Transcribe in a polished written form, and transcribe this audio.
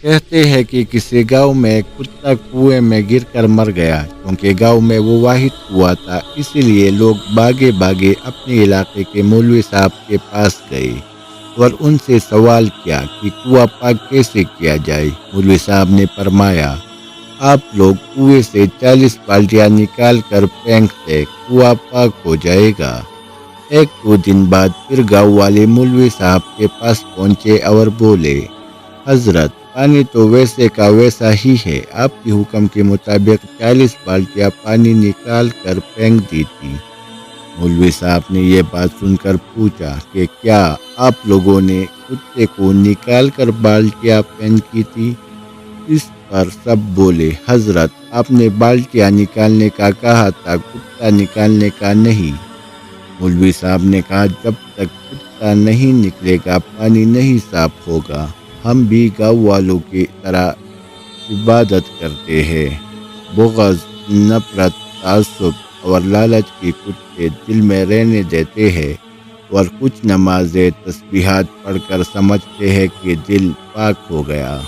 کہتے ہیں کہ کسی گاؤں میں ایک کتا کنویں میں گر کر مر گیا۔ کیونکہ گاؤں میں وہ واحد کنواں تھا، اسی لیے لوگ بھاگے بھاگے اپنے علاقے کے مولوی صاحب کے پاس گئے اور ان سے سوال کیا کہ کنواں پاک کیسے کیا جائے۔ مولوی صاحب نے فرمایا، آپ لوگ کنویں سے 40 بالٹیاں نکال کر پھینک دیں، کنواں پاک ہو جائے گا۔ ایک دو دن بعد پھر گاؤں والے مولوی صاحب کے پاس پہنچے اور بولے، حضرت، پانی تو ویسے کا ویسا ہی ہے، آپ کے حکم کے مطابق 40 بالٹیاں پانی نکال کر پھینک دی تھی۔ مولوی صاحب نے یہ بات سن کر پوچھا کہ کیا آپ لوگوں نے کتے کو نکال کر بالٹیاں پھینکی تھی؟ اس پر سب بولے، حضرت، آپ نے بالٹیاں نکالنے کا کہا تھا، کتا نکالنے کا نہیں۔ مولوی صاحب نے کہا، جب تک کتا نہیں نکلے گا پانی نہیں صاف ہوگا۔ ہم بھی گاؤں والوں کی طرح عبادت کرتے ہیں۔ بغض، نفرت، تعصب اور لالچ کی کتے دل میں رہنے دیتے ہیں اور کچھ نمازیں تسبیحات پڑھ کر سمجھتے ہیں کہ دل پاک ہو گیا۔